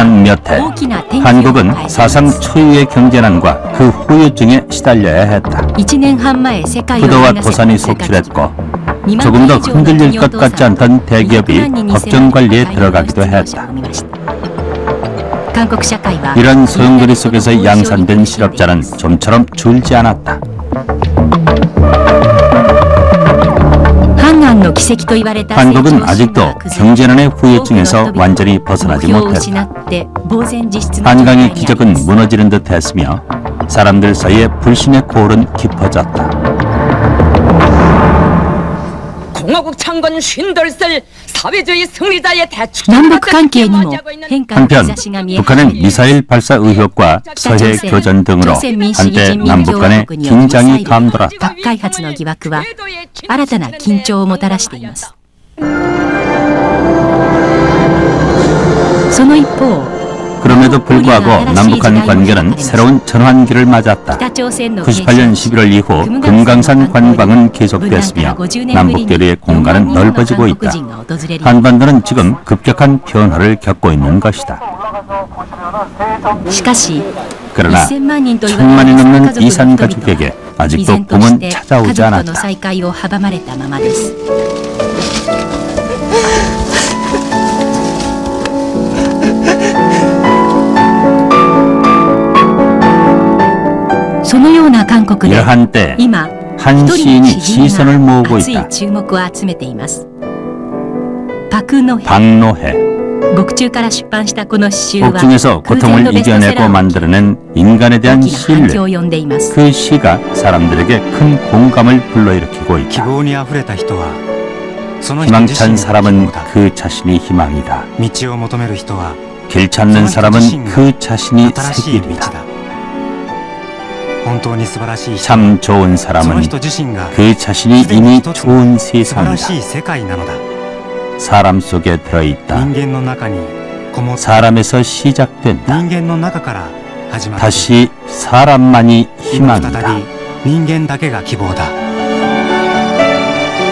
지난 몇 해 한국은 사상 초유의 경제난과 그 후유증에 시달려야 했다. 부도와 도산이 속출했고 조금 더 흔들릴 것 같지 않던 대기업이 법정 관리에 들어가기도 했다. 이런 소용돌이 속에서 양산된 실업자는 좀처럼 줄지 않았다. 한국은 아직도 경제난의 후유증에서 완전히 벗어나지 못했다. 한강의 기적은 무너지는 듯 했으며 사람들 사이에 불신의 고울은 깊어졌다. 공화국 창건 50살 사회주의 승리자의 한편 북한은 미사일 발사 의혹과 서해 교전 등으로 한때 남북 간의 긴장이 감돌았다. 그럼에도 불구하고 남북한 관계는 새로운 전환기를 맞았다. 98년 11월 이후 금강산 관광은 계속됐으며 남북교류의 공간은 넓어지고 있다. 한반도는 지금 급격한 변화를 겪고 있는 것이다. 그러나 1000만이 넘는 이산 가족에게 아직도 꿈은 찾아오지 않았다. 이러한 때 한 시인이 시선을 모으고 있다. 박노해. 옥중에서 고통을 이겨내고 만들어낸 인간에 대한 신뢰. 그 시가 사람들에게 큰 공감을 불러일으키고 있다. 희망찬 사람은 그 자신이 희망이다. 길 찾는 사람은 그 자신이 새 길이다. 참 좋은 사람은 그 자신이 이미 좋은 세상이다. 사람 속에 들어있다. 사람에서 시작된다. 다시 사람만이 희망이다.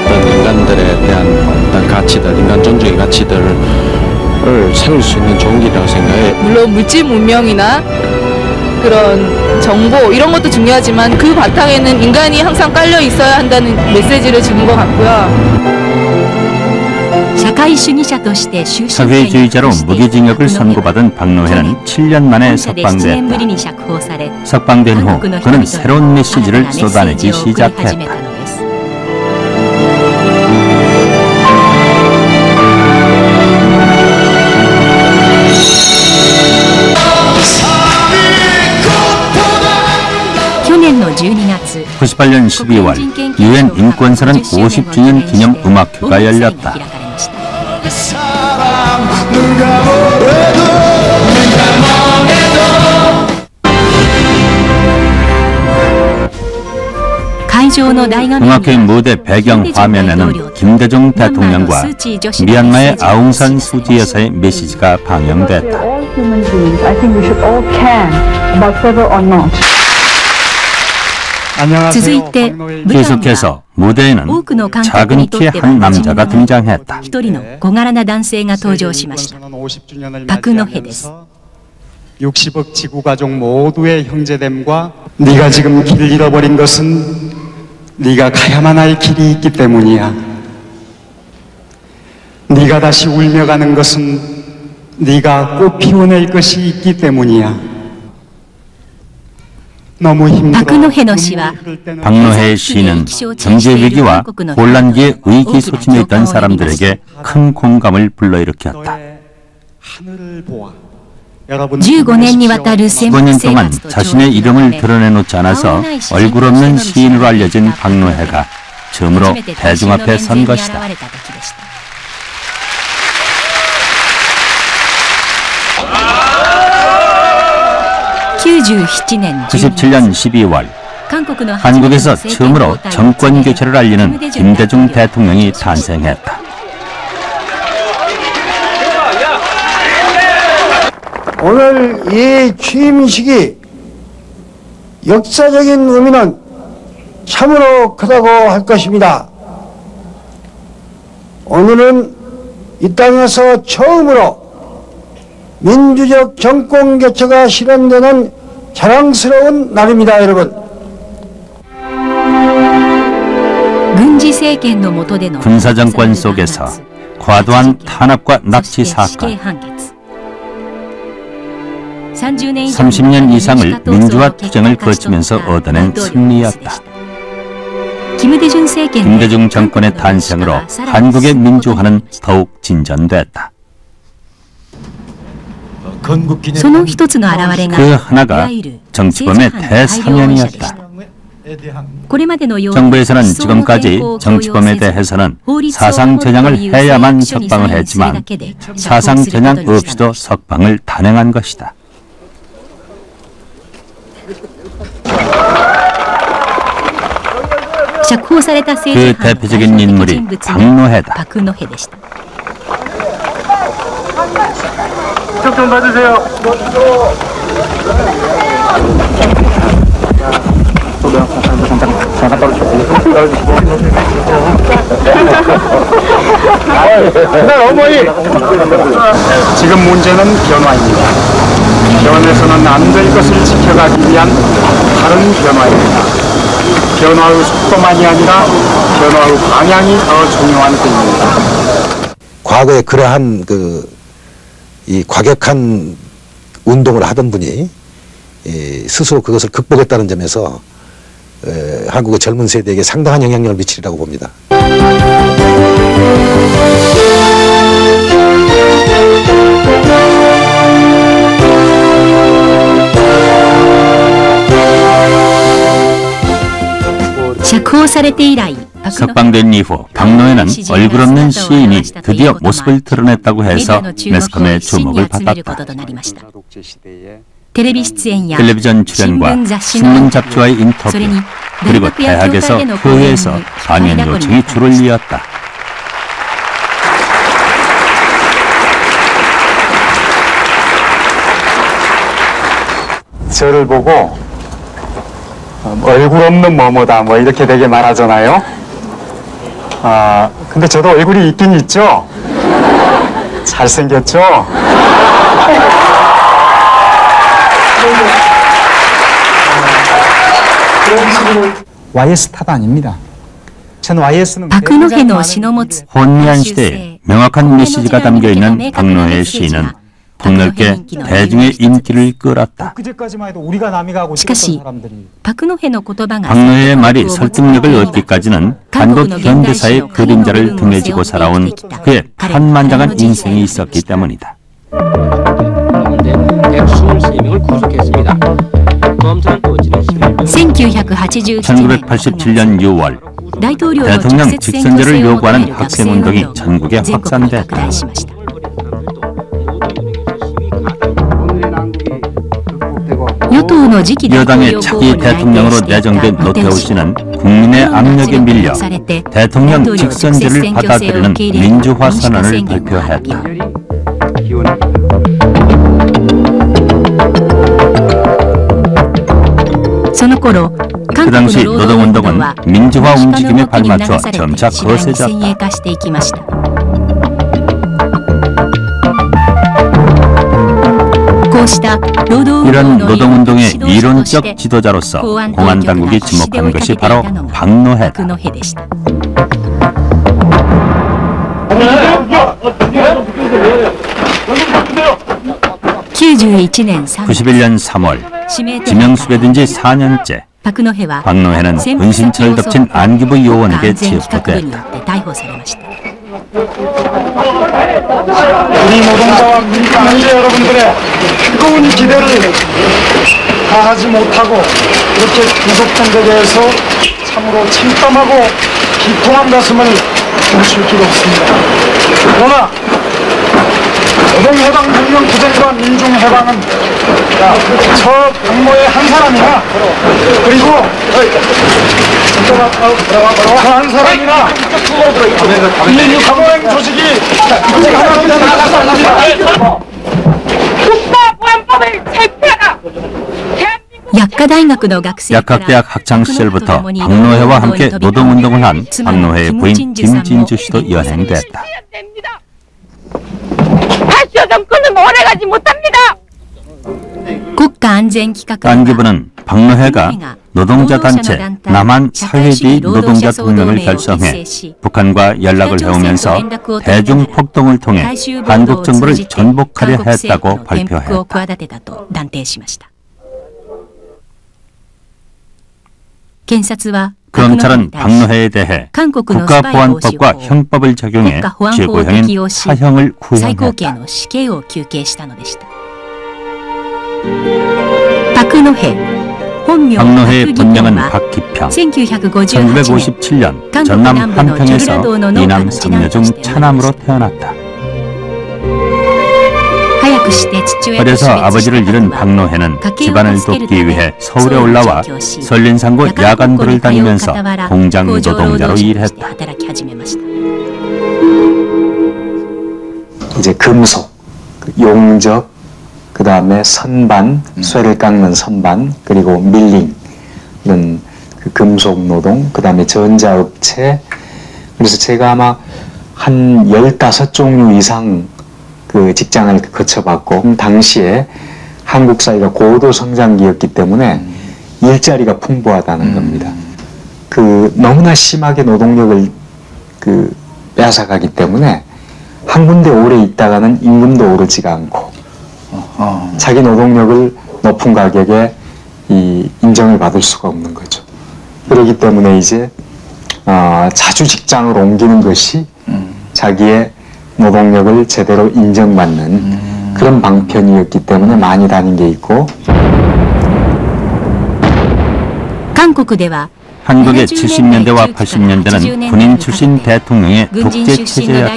인간들에 대한 어떤 가치들, 인간 존중의 가치들을 살릴 수 있는 좋은 길이라고 생각해. 물론 물질 문명이나 그런 정보 이런 것도 중요하지만 그 바탕에는 인간이 항상 깔려 있어야 한다는 메시지를 주는 것 같고요. 사회주의자로 무기징역을 선고받은 박노해는 7년 만에 석방됐다. 석방된 후 그는 새로운 메시지를 쏟아내기 시작했다.12월 98년 12월 유엔 인권선언 50주년 기념 음악회가 열렸다. 음악회 무대 배경 화면에는 김대중 대통령과 미얀마의 아웅산 수지 여사의 메시지가 방영됐다. 계속해서 무대에는 작은 키의 한 남자가 등장했다. 박노해. 60억 지구가족 모두의 형제됨과 네가 지금 길을 잃어버린 것은 네가 가야만 할 길이 있기 때문이야. 네가 다시 울며 가는 것은 네가 꽃 피워낼 것이 있기 때문이야. 박노해의 시는 경제위기와 혼란기에 의기소침해 있던 사람들에게 큰 공감을 불러일으켰다. 15년 동안 자신의 이름을 드러내놓지 않아서 얼굴 없는 시인으로 알려진 박노해가 처음으로 대중 앞에 선 것이다. 97년 12월 한국에서 처음으로 정권 교체를 알리는 김대중 대통령이 탄생했다. 오늘 이 취임식이 역사적인 의미는 참으로 크다고 할 것입니다. 오늘은 이 땅에서 처음으로 민주적 정권 개최가 실현되는 자랑스러운 날입니다, 여러분. 군사정권 속에서 과도한 탄압과 납치 사건, 30년 이상을 민주화 투쟁을 거치면서 얻어낸 승리였다. 김대중 정권의 탄생으로 한국의 민주화는 더욱 진전됐다. 그 하나가 정치범의 대사면이었다. 정부에서는 지금까지 정치범에 대해서는 사상 전향을 해야만 석방을 했지만 사상 전향 없이도 석방을 단행한 것이다. 그 대표적인 인물이 박노해다. 좀 봐주세요. 어머니. 지금 문제는 변화입니다. 변에서는 안 될 것을 지켜가기 위한 다른 변화입니다. 변화의 속도만이 아니라 변화의 방향이 더 중요한点입니다. 과거에 그러한 이 과격한 운동을 하던 분이 스스로 그것을 극복했다는 점에서 한국의 젊은 세대에게 상당한 영향력을 미치리라고 봅니다. 석방된 이후 박노해는 얼굴 없는 시인이 드디어 모습을 드러냈다고 해서 매스컴의 주목을 받았다. 텔레비전 출연과 신문 잡지와의 인터뷰, 그리고 대학에서 교회에서 강연 요청이 줄을 이었다. 저를 보고 얼굴 없는 뭐뭐다 뭐 이렇게 되게 말하잖아요. 근데 저도 얼굴이 있긴 있죠. 잘생겼죠. YS타도 아닙니다. 전 YS는 혼미한 시대에 명확한 메시지가 담겨있는 박노해의 시는 폭넓게 대중의 인기를 끌었다. 박노해의 말이 설득력을 얻기까지는 한국 현대사의 그림자를 등에 지고 살아온 그의 파란만장한 인생이 있었기 때문이다. 1987년 6월 대통령 직선제를 요구하는 학생운동이 전국에 확산됐다. 여당의 차기 대통령으로 내정된 노태우 씨는 국민의 압력에 밀려 대통령 직선제를 받아들이는 민주화 선언을 발표했다. 그 당시 노동운동은 민주화 움직임에 발맞춰 점차 거세졌다. 이런 노동운동의 이론적 지도자로서 공안당국이 지목한 것이 바로 박노해다. 91년 3월 지명수배된 지 4년째 박노해는 은신처를 덮친 안기부 요원에게 체포됐다. 우리 노동자와 민주주의 여러분들의 뜨거운 기대를 다하지 못하고 이렇게 구속된 데 대해서 참으로 침담하고 비통한 가슴을 감출 수가 없습니다. 그러나 노동해방 혁명 투쟁과 민중해방은 저 박노해 한 사람이나 그리고 그 한 사람이나 이 사고행 조직이 아직 하나입니다. 국가보안법을 체포하라. 약학대학 학창시절부터 박노해와 함께 노동운동을 한 박노해의 부인 김진주 씨도 연행됐다. 다시 정권은 오래가지 못합니다. 안기부는 박노해가 노동자 단체 남한 사회주의 노동자 동맹을 결성해 북한과 연락을 해오면서 대중 폭동을 통해 한국 정부를 전복하려 했다고 발표했다. 검찰은 박노해에 대해 국가보안법과 형법을 적용해 최고형인 사형을 구형했다. 박노해의 본명은 박기평. 1957년 전남 한평에서 이남 3녀 중 차남으로 태어났다. 어려서 아버지를 잃은 박노해는 집안을 돕기 위해 서울에 올라와 설린상고 야간부를 다니면서 공장 노동자로 일했다. 이제 금속, 용접, 그 다음에 선반, 쇠를 깎는 선반, 그리고 밀링, 이런 그 금속 노동, 그 다음에 전자업체. 그래서 제가 아마 한 15종류 이상 그 직장을 거쳐봤고, 당시에 한국 사회가 고도 성장기였기 때문에 일자리가 풍부하다는 겁니다. 그 너무나 심하게 노동력을 그 빼앗아가기 때문에 한 군데 오래 있다가는 임금도 오르지가 않고, 자기 노동력을 높은 가격에 인정을 받을 수가 없는 거죠. 그렇기 때문에 이제 자주 직장을 옮기는 것이 자기의 노동력을 제대로 인정받는 그런 방편이었기 때문에 많이 다닌 게 있고, 한국의 70년대와 80년대는 군인 출신 대통령의 독재 체제였다.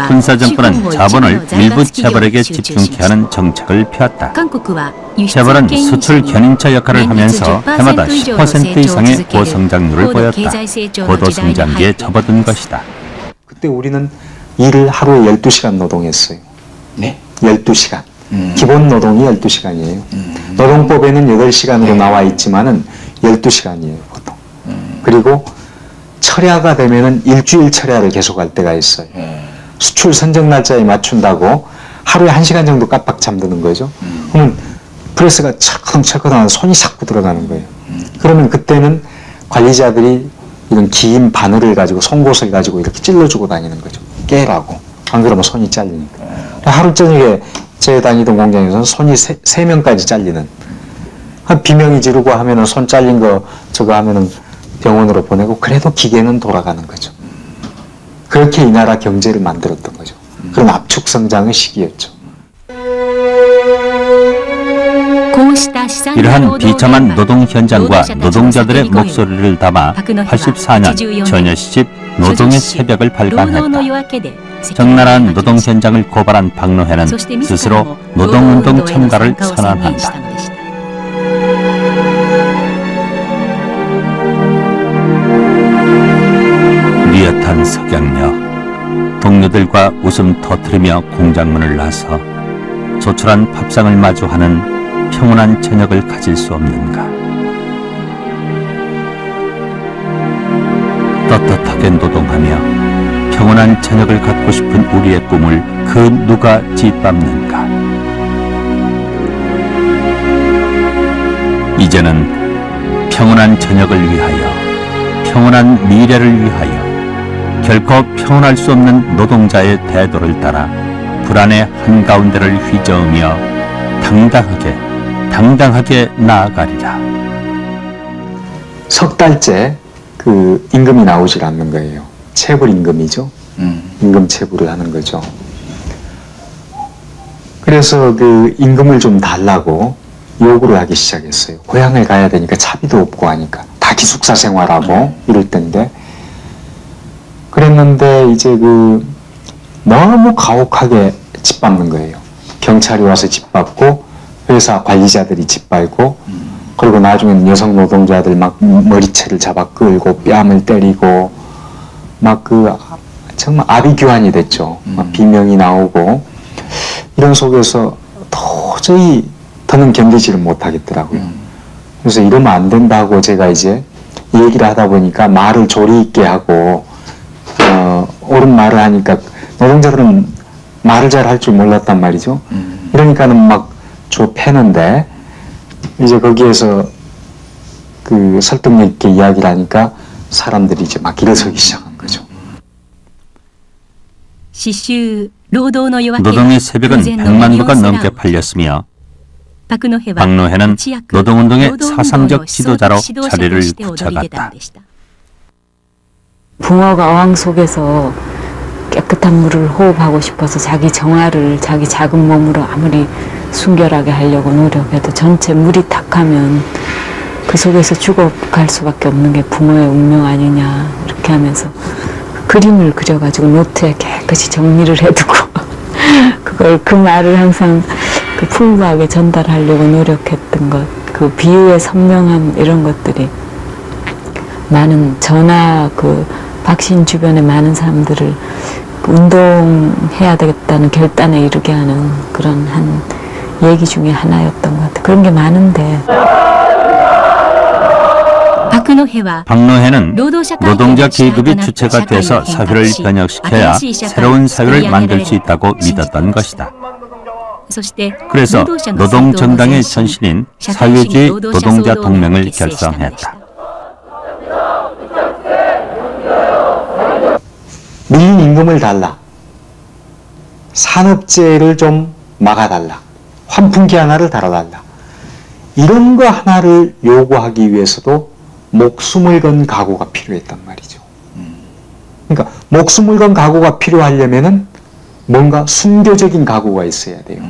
군사정권은 자본을 일부 재벌에게 집중케 하는 정책을 펴왔다. 재벌은 수출 견인처 역할을 하면서 해마다 10% 이상의 고성장률을 보였다. 고도성장기에 접어든 것이다. 그때 우리는 일을 하루에 12시간 노동했어요. 네? 12시간. 기본 노동이 12시간이에요. 노동법에는 8시간으로 나와 있지만은 12시간이에요, 보통. 그리고 철야가 되면은 일주일 철야를 계속할 때가 있어요. 수출 선정 날짜에 맞춘다고 하루에 1시간 정도 깜빡 잠드는 거죠. 그러면 프레스가 철컹철컹하면 손이 자꾸 들어가는 거예요. 그러면 그때는 관리자들이 이런 긴 바늘을 가지고, 송곳을 가지고 이렇게 찔러주고 다니는 거죠. 깨라고. 안 그러면 손이 잘리니까. 하루 저녁에 제 다니던 공장에서는 손이 3명까지 잘리는. 비명이 지르고 하면은 손 잘린 거 저거 하면은 병원으로 보내고, 그래도 기계는 돌아가는 거죠. 그렇게 이 나라 경제를 만들었던 거죠. 그런 압축 성장의 시기였죠. 이러한 비참한 노동 현장과 노동자들의 목소리를 담아 84년 처녀 시집 노동의 새벽을 발간했다. 적나라한 노동 현장을 고발한 박노해는 스스로 노동운동 참가를 선언한다. 리어탄 석양역, 동료들과 웃음 터뜨리며 공장문을 나서 조촐한 밥상을 마주하는 평온한 저녁을 가질 수 없는가. 떳떳하게 노동하며 평온한 저녁을 갖고 싶은 우리의 꿈을 그 누가 짓밟는가. 이제는 평온한 저녁을 위하여, 평온한 미래를 위하여 결코 평온할 수 없는 노동자의 태도를 따라 불안의 한가운데를 휘저으며 당당하게 나아가리라. 석 달째 그 임금이 나오질 않는 거예요. 체불 임금이죠. 임금 체불을 하는 거죠. 그래서 그 임금을 좀 달라고 요구를 하기 시작했어요. 고향을 가야 되니까 차비도 없고 하니까 다 기숙사 생활하고 이럴 텐데, 그랬는데 이제 그 너무 가혹하게 짓밟는 거예요. 경찰이 와서 짓밟고, 회사 관리자들이 짓밟고, 그리고 나중에는 여성 노동자들 막 머리채를 잡아 끌고 뺨을 때리고, 막 그 정말 아비규환이 됐죠. 막 비명이 나오고, 이런 속에서 도저히 더는 견디지를 못하겠더라고요. 그래서 이러면 안 된다고 제가 이제 얘기를 하다 보니까 말을 조리 있게 하고 옳은 말을 하니까 노동자들은 말을 잘 할 줄 몰랐단 말이죠. 이러니까는 막 줘 패는데 이제 거기에서 그 설득력 있게 이야기를 하니까 사람들이 이제 막 일어서기 시작한 거죠. 노동의 새벽은 100만 부가 넘게 팔렸으며 박노해는 노동운동의 사상적 지도자로 자리를 굳혀갔다. 붕어가 어항 속에서 깨끗한 물을 호흡하고 싶어서 자기 정화를 자기 작은 몸으로 아무리 순결하게 하려고 노력해도 전체 물이 탁하면 그 속에서 죽어갈 수밖에 없는 게 붕어의 운명 아니냐, 이렇게 하면서 그림을 그려가지고 노트에 깨끗이 정리를 해두고 그 말을 항상 그 풍부하게 전달하려고 노력했던 것, 그 비유의 선명함, 이런 것들이 많은 저나 그 박신 주변의 많은 사람들을 운동해야 되겠다는 결단에 이르게 하는 그런 한 얘기 중에 하나였던 것 같아요. 그런 게 많은데. 박노해는 노동자 계급이 주체가 돼서 사회를 변혁시켜야 새로운 사회를 만들 수 있다고 믿었던 것이다. 그래서 노동정당의 전신인 사회주의 노동자 동맹을 결성했다. 밀린 임금을 달라. 산업재해를 좀 막아달라. 환풍기 하나를 달아달라. 이런 거 하나를 요구하기 위해서도 목숨을 건 각오가 필요했단 말이죠. 그러니까 목숨을 건 각오가 필요하려면은 뭔가 순교적인 각오가 있어야 돼요.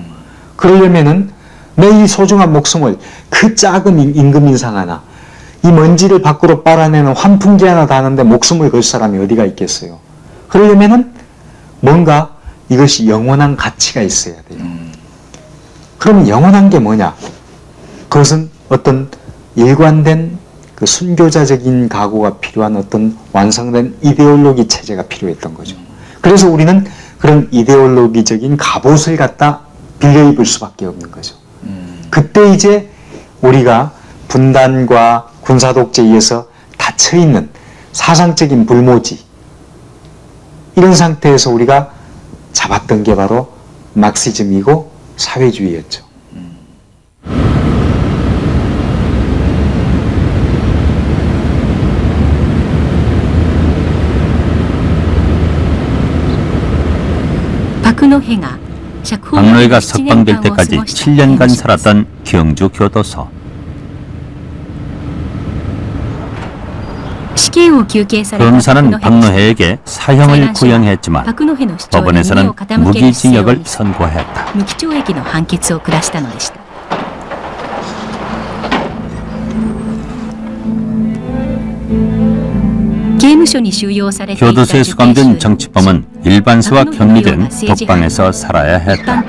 그러려면은 내 이 소중한 목숨을 그 작은 임금 인상 하나, 이 먼지를 밖으로 빨아내는 환풍기 하나 다는데 목숨을 걸 사람이 어디가 있겠어요. 그러려면은 뭔가 이것이 영원한 가치가 있어야 돼요. 그럼 영원한 게 뭐냐? 그것은 어떤 일관된 그 순교자적인 각오가 필요한 어떤 완성된 이데올로기 체제가 필요했던 거죠. 그래서 우리는 그런 이데올로기적인 갑옷을 갖다 빌려 입을 수밖에 없는 거죠. 그때 이제 우리가 분단과 군사독재에 의해서 닫혀있는 사상적인 불모지, 이런 상태에서 우리가 잡았던 게 바로 막시즘이고 사회주의였죠. 박노해가 석방될 때까지 7년간 살았던 경주 교도소. 변호사는 박노해에게 사형을 구형했지만 법원에서는 무기징역을 선고했다. 교도소에 수감된 정치범은 일반소와 격리된 독방에서 살아야 했다.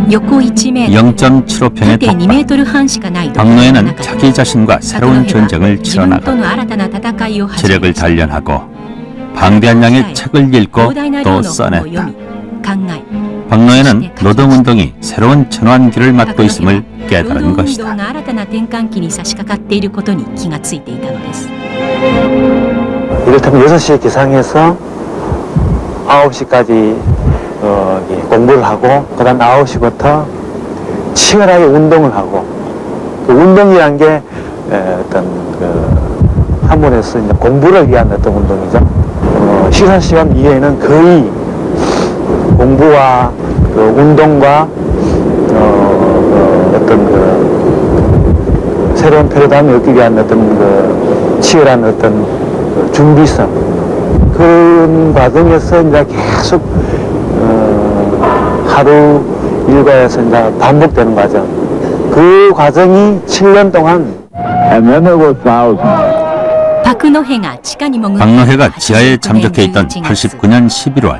0.75평의 독방. 박노해는 자기 자신과 새로운 전쟁을 치러나가 체력을 단련하고 방대한 양의 책을 읽고 또 써냈다. 박노해는 노동운동이 새로운 전환기를 맞고 있음을 깨달은 것이다. 이를테면 6시에 기상해서 9시까지 공부를 하고, 그 다음 9시부터 치열하게 운동을 하고, 그 운동이란 게 어떤 그 한문에서 이제 공부를 위한 어떤 운동이죠. 시사 시간 이외에는 거의 공부와 그 운동과 어떤 그 새로운 패러다임을 얻기 위한 어떤 그 치열한 어떤 그 준비성, 그런 과정에서 이제 계속 하루 일과에서 이제 반복되는 과정. 그 과정이 7년 동안. 박노해가 지하에 잠적해 있던 89년 11월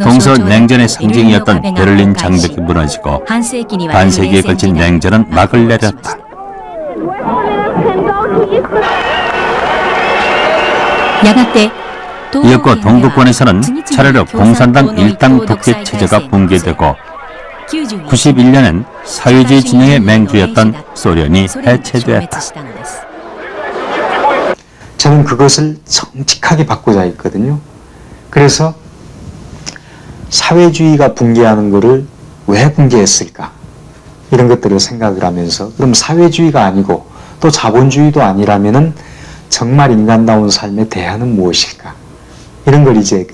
동서냉전의 상징이었던 베를린 장벽이 무너지고 반세기에 걸친 냉전은 막을 내렸다. 이었고 동구권에서는 차례로 공산당 일당 독재 체제가 붕괴되고 91년엔 사회주의 진영의 맹주였던 소련이 해체되었다. 저는 그것을 정직하게 바꾸자 했거든요. 그래서 사회주의가 붕괴하는 것을 왜 붕괴했을까? 이런 것들을 생각을 하면서 그럼 사회주의가 아니고 또 자본주의도 아니라면은 정말 인간다운 삶의 대안은 무엇일까? 이런 걸 이제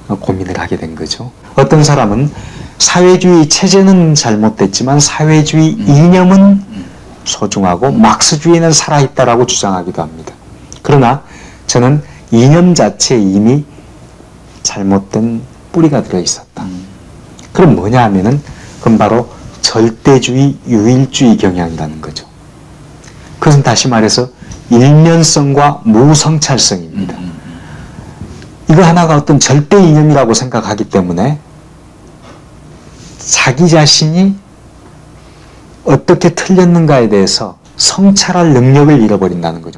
고민을 하게 된 거죠. 어떤 사람은 사회주의 체제는 잘못됐지만 사회주의 이념은 소중하고 막스주의는 살아있다라고 주장하기도 합니다. 그러나 저는 이념 자체에 이미 잘못된 뿌리가 들어있었다. 그럼 뭐냐 하면은 그건 바로 절대주의, 유일주의 경향이라는 거죠. 그것은 다시 말해서 일면성과 무성찰성입니다. 이거 하나가 어떤 절대 이념이라고 생각하기 때문에 자기 자신이 어떻게 틀렸는가에 대해서 성찰할 능력을 잃어버린다는 거죠.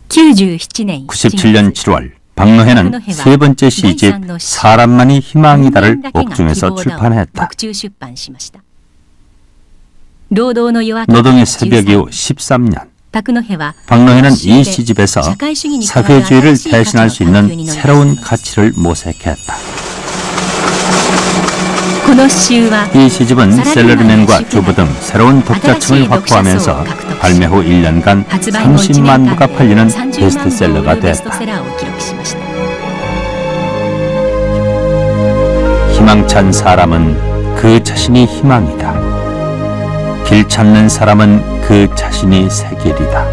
97년 7월 박노해는 세 번째 시집 사람만이 희망이다를 옥중에서 출판했다. 노동의 새벽 이후 13년 박노해는 이 시집에서 사회주의를 대신할 수 있는 새로운 가치를 모색했다. 이 시집은 셀러리맨과 주부 등 새로운 독자층을 확보하면서 발매 후 1년간 30만 부가 팔리는 베스트셀러가 됐다. 희망찬 사람은 그 자신이 희망이다. 길 찾는 사람은 그 자신이 새 길이다.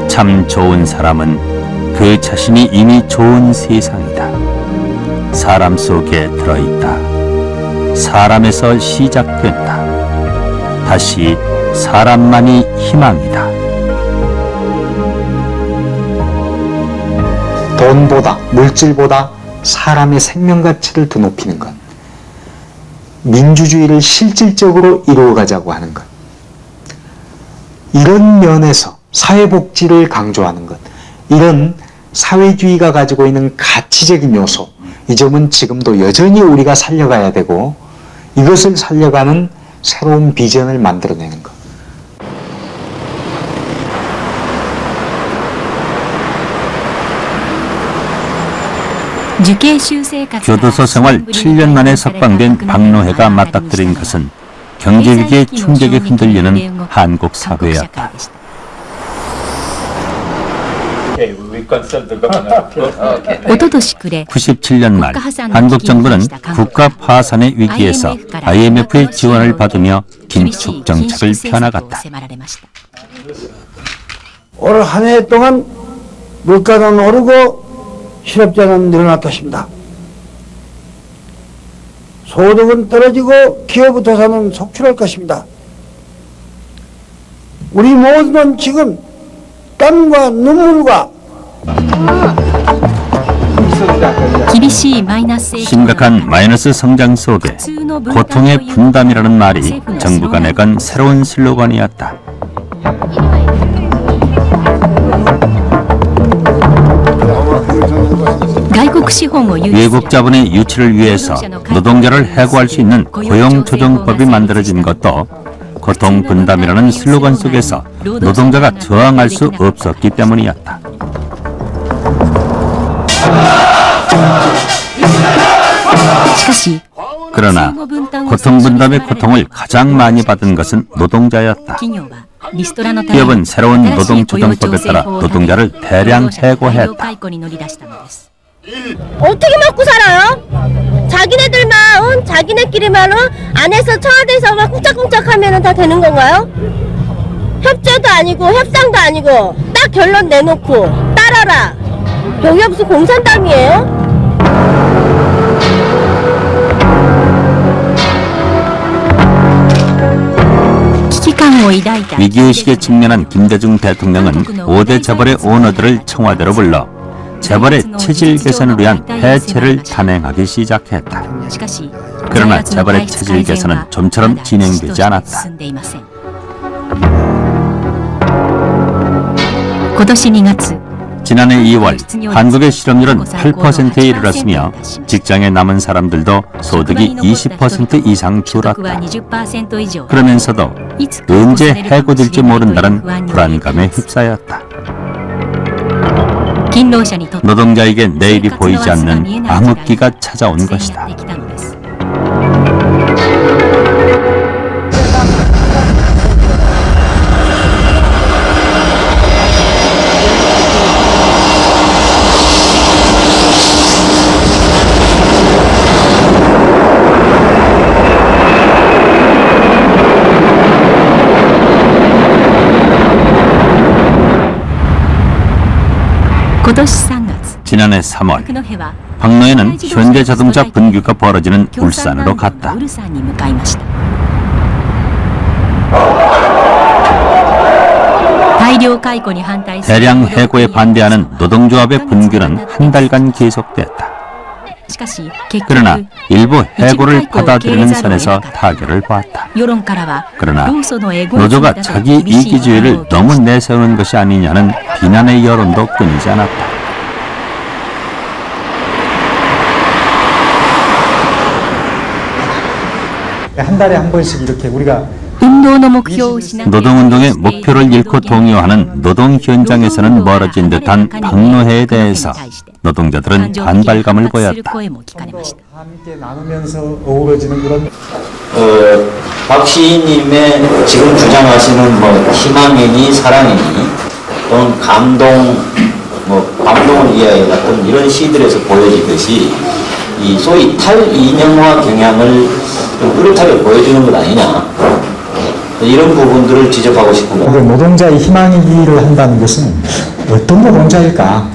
참 좋은 사람은 그 자신이 이미 좋은 세상이다. 사람 속에 들어있다. 사람에서 시작된다. 다시 사람만이 희망이다. 돈보다, 물질보다 사람의 생명 가치를 더 높이는 것. 민주주의를 실질적으로 이루어가자고 하는 것. 이런 면에서 사회복지를 강조하는 것. 이런 사회주의가 가지고 있는 가치적인 요소. 이 점은 지금도 여전히 우리가 살려가야 되고 이것을 살려가는 새로운 비전을 만들어내는 것. 교도소 생활 7년 만에 석방된 박노해가 맞닥뜨린 것은 경제위기의 충격에 흔들리는 한국 사회였다. 97년 말 한국 정부는 국가 파산의 위기에서 IMF의 지원을 받으며 긴축 정책을 펴나갔다. 올 한 해 동안 물가는 오르고 실업자는 늘어날 것입니다. 소득은 떨어지고 기업 도산은 속출할 것입니다. 우리 모두는 지금 땀과 눈물과 심각한 마이너스 성장 속에 고통의 분담이라는 말이 정부가 내건 새로운 슬로건이었다. 외국 자본의 유치를 위해서 노동자를 해고할 수 있는 고용조정법이 만들어진 것도 고통 분담이라는 슬로건 속에서 노동자가 저항할 수 없었기 때문이었다. 그러나 고통 분담의 고통을 가장 많이 받은 것은 노동자였다. 기업은 새로운 노동조정법에 따라 노동자를 대량 해고했다. 어떻게 먹고 살아요? 자기네들만 자기네끼리만 안에서 청와대에서 막 쿵짝쿵짝하면 다 되는 건가요? 협조도 아니고 협상도 아니고 딱 결론 내놓고 따라라. 여기 무슨 공산당이에요? 위기의식에 직면한 김대중 대통령은 5대 재벌의 오너들을 청와대로 불러 재벌의 체질 개선을 위한 해체를 단행하기 시작했다. 그러나 재벌의 체질 개선은 좀처럼 진행되지 않았다. 今年2月 지난해 2월 한국의 실업률은 8%에 이르렀으며 직장에 남은 사람들도 소득이 20% 이상 줄었다. 그러면서도 언제 해고될지 모른다는 불안감에 휩싸였다. 노동자에게 내일이 보이지 않는 암흑기가 찾아온 것이다. 지난해 3월 박노해는 현대자동차 분규가 벌어지는 울산으로 갔다. 대량 해고에 반대하는 노동조합의 분규는 한 달간 계속됐다. 그러나 일부 해고를 받아들이는 선에서 타결을 보았다. 그러나 노조가 자기 이기주의를 너무 내세우는 것이 아니냐는 비난의 여론도 끊이지 않았다. 한 달에 한 번씩 이렇게 우리가 노동운동의 목표를 잃고 동요하는 노동 현장에서는 멀어진 듯한 박노해에 대해서 노동자들은 반발감을 보였다. 함께 나누면서 어우러지는 그런 박 시인님의 지금 주장하시는 뭐 희망이니 사랑이니 또는 감동을 위하여 같은 이런 시들에서 보여지듯이 이 소위 탈이념화 경향을 좀 뚜렷하게 보여주는 것 아니냐, 이런 부분들을 지적하고 싶은 겁니다. 노동자의 희망이기를 한다는 것은 어떤 노동자일까?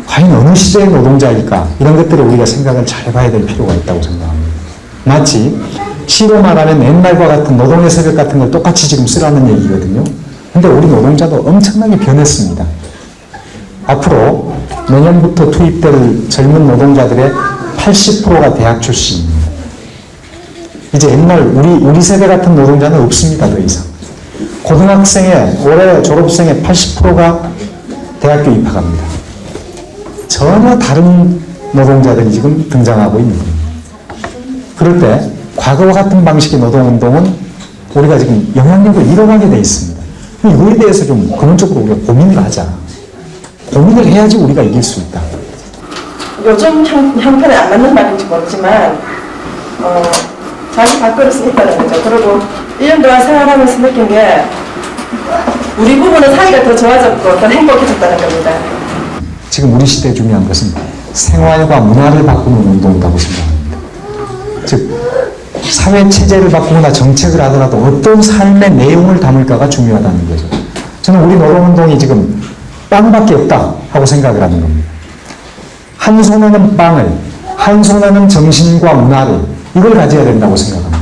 과연 어느 시대의 노동자일까? 이런 것들을 우리가 생각을 잘 해봐야 될 필요가 있다고 생각합니다. 마치 시로 말하는 옛날과 같은 노동의 새벽 같은 걸 똑같이 지금 쓰라는 얘기거든요. 근데 우리 노동자도 엄청나게 변했습니다. 앞으로 내년부터 투입될 젊은 노동자들의 80%가 대학 출신입니다. 이제 옛날 우리 세대 같은 노동자는 없습니다. 더 이상. 고등학생의 올해 졸업생의 80%가 대학교 입학합니다. 전혀 다른 노동자들이 지금 등장하고 있는 겁니다. 그럴 때 과거와 같은 방식의 노동운동은 우리가 지금 영향력을 잃어가게 돼 있습니다. 이거에 대해서 좀 근원적으로 우리가 고민을 하자. 고민을 해야지 우리가 이길 수 있다. 요즘 형편에 안 맞는 말인지 모르지만 자기 밥그릇을 했다는 거죠. 그리고 1년 동안 생활하면서 느낀 게 우리 부부는 사이가 더 좋아졌고 더 행복해졌다는 겁니다. 지금 우리 시대에 중요한 것은 생활과 문화를 바꾸는 운동이라고 생각합니다. 즉 사회 체제를 바꾸거나 정책을 하더라도 어떤 삶의 내용을 담을까가 중요하다는 거죠. 저는 우리 노동운동이 지금 빵밖에 없다 하고 생각을 하는 겁니다. 한 손에는 빵을, 한 손에는 정신과 문화를, 이걸 가져야 된다고 생각합니다.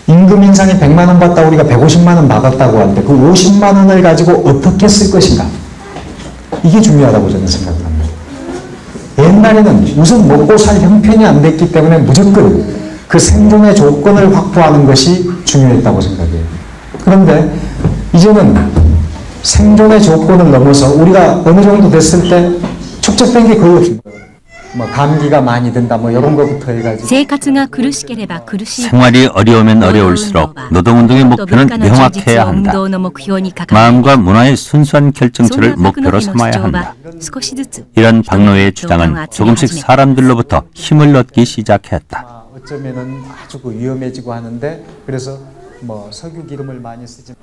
임금 인상이 100만 원 받다 우리가 150만 원 받았다고 하는데 그 50만 원을 가지고 어떻게 쓸 것인가, 이게 중요하다고 저는 생각을 합니다. 옛날에는 우선 먹고 살 형편이 안 됐기 때문에 무조건 그 생존의 조건을 확보하는 것이 중요했다고 생각해요. 그런데 이제는 생존의 조건을 넘어서 우리가 어느 정도 됐을 때 축적된 게 거의 없습니다. 뭐 감기가 많이 든다 뭐 이런 것부터 해가지고 생활이 어려우면 어려울수록 노동운동의 목표는 명확해야 한다. 마음과 문화의 순수한 결정체를 목표로 삼아야 한다. 이런 박노해의 주장은 조금씩 사람들로부터 힘을 얻기 시작했다. 어쩌면은 아주 위험해지고 하는데 그래서 뭐 석유 기름을 많이 쓰지.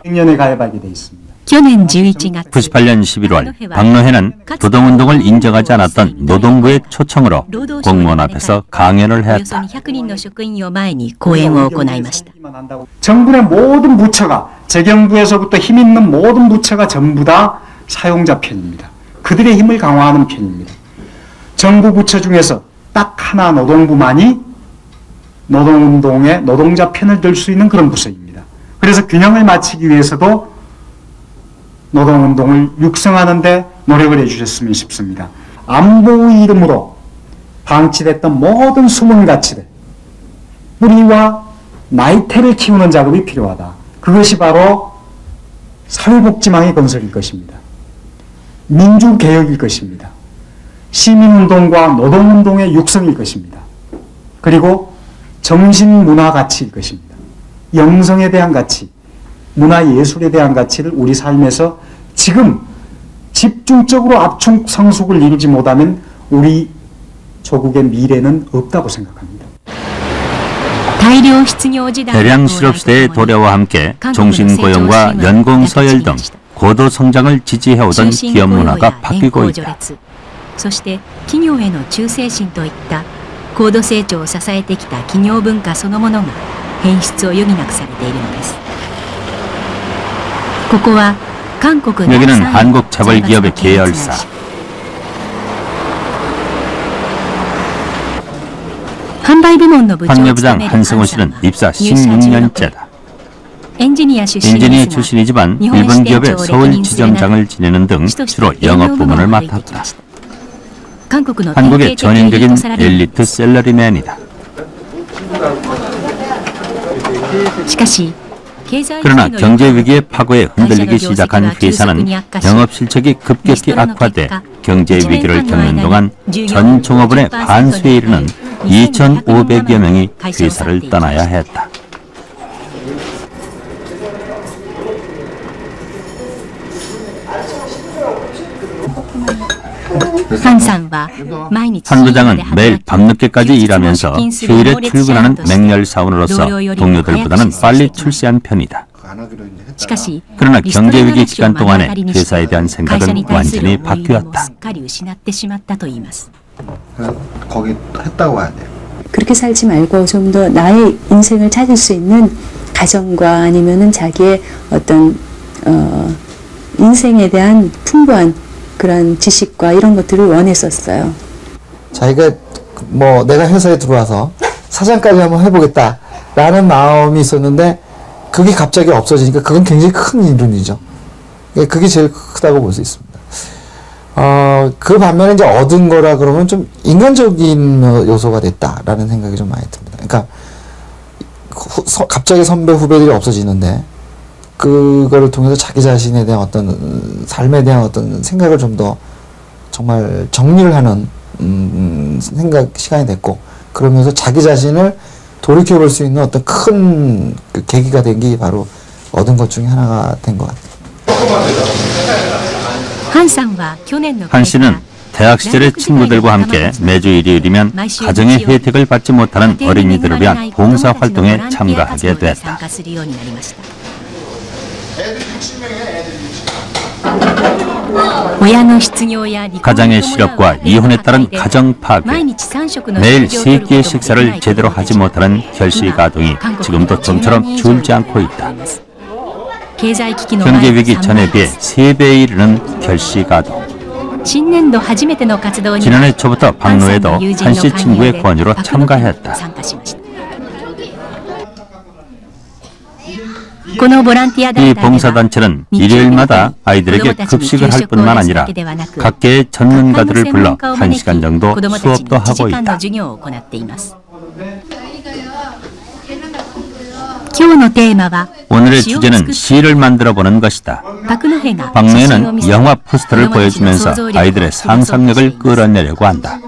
100년에 가입하게 돼 있습니다. 98년 11월 박노해는 노동운동을 인정하지 않았던 노동부의 초청으로 공무원 앞에서 강연을 했다. 정부의 모든 부처가, 재경부에서부터 힘 있는 모든 부처가 전부 다 사용자 편입니다. 그들의 힘을 강화하는 편입니다. 정부 부처 중에서 딱 하나 노동부만이 노동운동의 노동자 편을 들 수 있는 그런 부서입니다. 그래서 균형을 맞추기 위해서도 노동운동을 육성하는 데 노력을 해주셨으면 싶습니다. 안보의 이름으로 방치됐던 모든 숨은 가치들, 뿌리와 나이테를 키우는 작업이 필요하다. 그것이 바로 사회복지망의 건설일 것입니다. 민주개혁일 것입니다. 시민운동과 노동운동의 육성일 것입니다. 그리고 정신문화 가치일 것입니다. 영성에 대한 가치, 문화예술에 대한 가치를 우리 삶에서 지금 집중적으로 압축 성숙을 이루지 못하면 우리 조국의 미래는 없다고 생각합니다. 대량 실업시대의 도래와 함께 종신고용과 연공서열 등 고도 성장을 지지해오던 기업 문화가 바뀌고 있다. そして企業への忠誠心といった高度成長を支えてきた企業文化そのものが変質を余儀なくされているのです。ここは韓国 여기는 한국 재벌기업의 계열사. 판매부장 한승호 씨는 입사 16년째다. 엔지니어 출신이지만 일본 기업의 서울 지점장을 지내는 등 주로 영업 부문을 맡았다. 한국의 전형적인 엘리트 셀러리맨이다. 그러나 경제 위기의 파고에 흔들리기 시작한 회사는 영업 실적이 급격히 악화돼 경제 위기를 겪는 동안 전 종업원의 반수에 이르는 2,500여 명이 회사를 떠나야 했다. 한 부장은 매일 밤늦게까지 일하면서 휴일에 출근하는 맹렬사원으로서 동료들보다는 빨리 출세한 편이다. 그러나 경제위기 기간 동안에 회사에 대한 생각은 완전히 바뀌었다. 거기 했다고 봐야 돼요. 그렇게 살지 말고 좀 더 나의 인생을 찾을 수 있는 가정과 아니면은 자기의 어떤 인생에 대한 풍부한 그런 지식과 이런 것들을 원했었어요. 자기가 뭐 내가 회사에 들어와서 사장까지 한번 해보겠다라는 마음이 있었는데 그게 갑자기 없어지니까 그건 굉장히 큰 이론이죠. 그게 제일 크다고 볼 수 있습니다. 그 반면에 이제 얻은 거라 그러면 좀 인간적인 요소가 됐다라는 생각이 좀 많이 듭니다. 그러니까 갑자기 선배 후배들이 없어지는데 그거를 통해서 자기 자신에 대한 어떤 삶에 대한 어떤 생각을 좀 더 정말 정리를 하는 시간이 됐고 그러면서 자기 자신을 돌이켜 볼 수 있는 어떤 큰 그 계기가 된 게 바로 얻은 것 중에 하나가 된 것 같아요. 한 씨는 대학 시절의 친구들과 함께 매주 일요일이면 가정의 혜택을 받지 못하는 어린이들을 위한 봉사활동에 참가하게 됐다. 가장의 실업과 이혼에 따른 가정 파괴, 매일 3끼의 식사를 제대로 하지 못하는 결식아동이 지금도 좀처럼 줄지 않고 있다. 경제 위기 전에 비해 3배에 이르는 결식아동. 지난해 초부터 박노해도 한 씨 친구의 권유로 참가했다. 이 봉사단체는 일요일마다 아이들에게 급식을 할 뿐만 아니라 각계의 전문가들을 불러 1시간 정도 수업도 하고 있다. 오늘의 주제는 시를 만들어보는 것이다. 박노해는 영화 포스터를 보여주면서 아이들의 상상력을 끌어내려고 한다.